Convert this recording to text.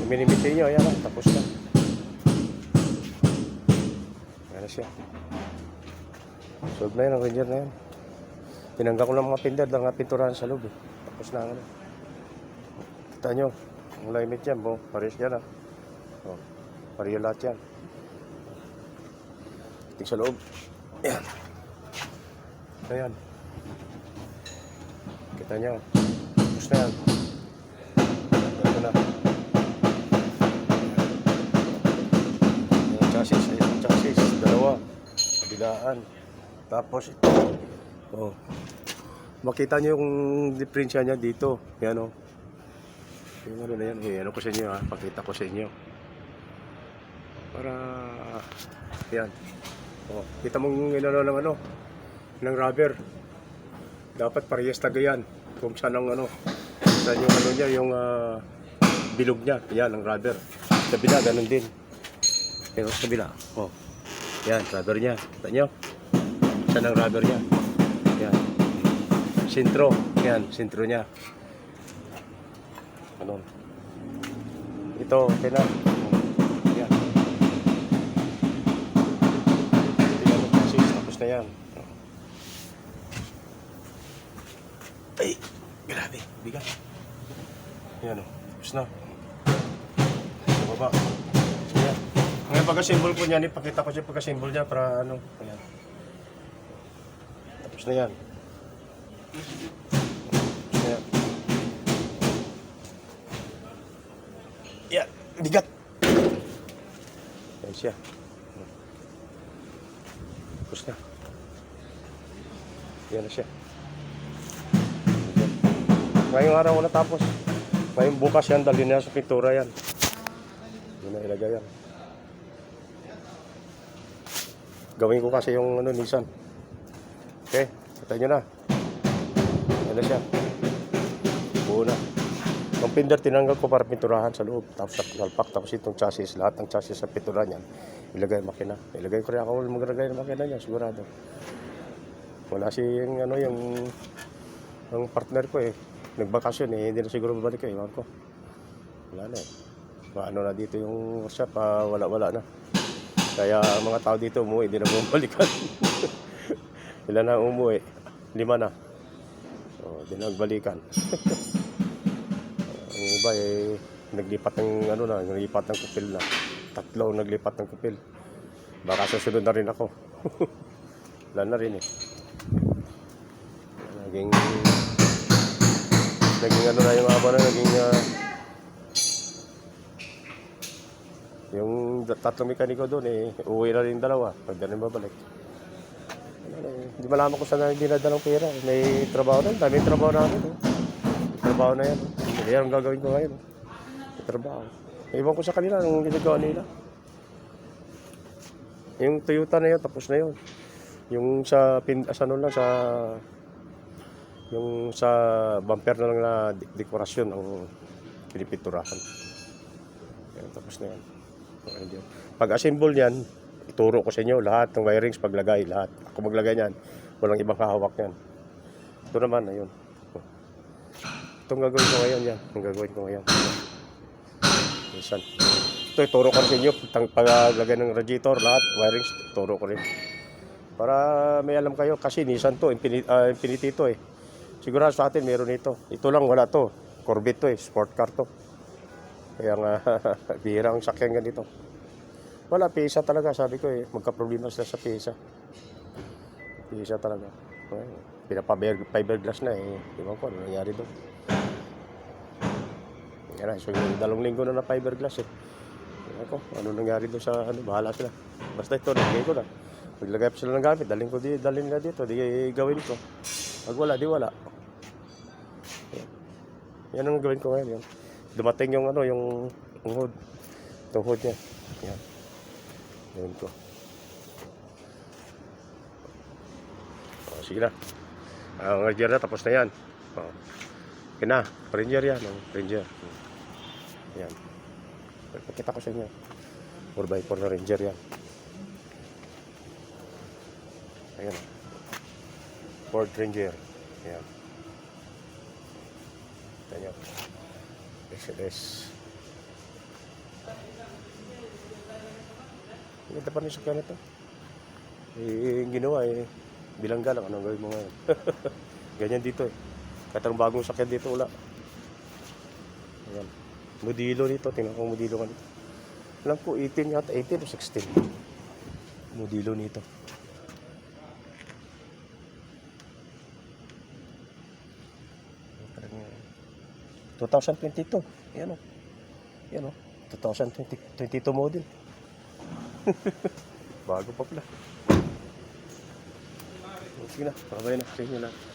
minimiti nyo, ayan na, tapos na. Ayan na siya. Solve na yan, ang Ranger na yan. Tinanggal ko ng mga pinder, ng mga pinturahan sa loob eh. Tapos na ano. Kita nyo, ang limit yan, pares yan ah. Oh, pareho lahat yan. Tingnan sa loob. Ayan. Ayan. Kita nyo. Tapos na yan. Ito na. Ayan. Chassis. Ayan. Chassis. Dalawa. Kabilaan. Tapos ito. Oh. Makita nyo yung diferensya niya dito. Ayan o. Yung ano na yan. Ayan ko sa inyo ha. Pakita ko sa inyo. Para. Ayan. Oh, kita mong inano ng ano ng rubber. Dapat parehas taga yan. Kung saan ang ano, saan yung ano niya, yung bilog niya. Yan ang rubber. Sa kabila ganun din. Pero sa kabila, oh. Yan, rubber niya. Kita nyo? Saan ang rubber niya? Yan. Sintro. Yan, sintro niya. Ano? Ito, okay na. Yan. Ay, grabe, bigat. Yan o, tapos na. Sa baba. Yan. Ngayon pagka-symbol ko niyan, ipakita ko siya pagka-symbol niya para ano. Ayan. Tapos na yan. Tapos na yan. Yan, bigat. Yan siya. Tapos na. Yan na siya. Ngayong araw na tapos. Ngayong bukas yan, dalhin na sa pintura yan. Yun na ilagay yan. Gawin ko kasi yung ano, Nissan. Okay, kita nyo na. Yan na siya. Buo na. Ang pinder tinanggal ko para pinturahan sa loob. Tapos salpak, tapos itong chassis. Lahat ng chassis sa pintura niyan. Ilagay yung makina. Ilagay ko rin ako maglagay ng makina niya, sigurado. Wala siyang ano, yung partner ko eh. Nagbakasyon eh, hindi na siguro babalik eh. Ko. Wala na eh. Maano na dito yung workshop, wala na. Kaya ang mga tao dito umuwi, hindi na bumalikan. Ilan na umuwi? 5 na. So, hindi na nagbalikan. Ang iba eh, naglipat ng ano na, naglipat ng kupil na. 3 naglipat ng kupil. Baka susunod na rin ako. Wala na rin eh. Naging ano na yung aba na, naging yung 3 mekaniko doon eh, uwi na rin 2. Pag na rin babalik. Hindi malaman ko saan na dinadalang pera. May trabaho na, dami trabaho namin. May trabaho na yan. Hindi yan ang gagawin ko ngayon. May trabaho. Iwan ko sa kanila ang ginagawa nila. Yung Toyota na yun, tapos na yun. Yung sa ano lang, yung sa bumper na lang na dekorasyon ang pinipinturahan. Yan, tapos na yan. Pag assemble yan, ituro ko sa inyo lahat ng wirings, paglagay, lahat. Ako maglagay yan, walang ibang kahawak yan. Ito naman, ayun. Itong gagawin ko ngayon yan. Ang gagawin ko ngayon. Minsan. Ito, ituro ko sa inyo. Paglagay ng radiator, lahat, wirings, ituro ko rin. Para may alam kayo. Kasi Nissan to, Infiniti to eh. Siguro sa atin, meron ito. Ito lang, wala to. Corvette to eh, sport car to. Kaya nga, bihira ang sakyan ganito. Wala, pisa talaga, sabi ko eh. Magka-problema sila sa pisa. Pisa talaga. Pinapa-fiberglass na eh. Diba ko, ano nangyari doon? Yan, so yung 2 linggo na fiberglass eh. Ako, ano nangyari doon sa ano, bahala sila. Basta ito, nagay ko na. Maglagay pa sila ng gamit, dalhin nila dito, di gawin ko. Pag wala, di wala. Yan ang gawin ko ngayon. Yan. Dumating yung ano, yung hood. Itong hood niya. Yan. Gawin ko. O, sige na. Ang Ranger na, tapos na yan. O. Okay na, Ranger yan. Ranger. Yan. Pakita ko sa inyo. 4x4 na Ranger yan. Ayan. Ford Ranger. Ayan. Ito nyo. XLS. Ganda pa rin yung sakyan nito. Yung ginawa bilangga lang. Anong gawin mo ngayon? Ganyan dito eh. Kahit anong bagong sakyan dito, wala. Ayan. Modelo dito. Tingnan ko modelo ka dito. Alam ko 18 yata. 18 o 16. Modelo nito. Parang 2022. Yan o. Yan o. 2022 model. Bago pa pala. Sige na. Pakabay na. Sige na.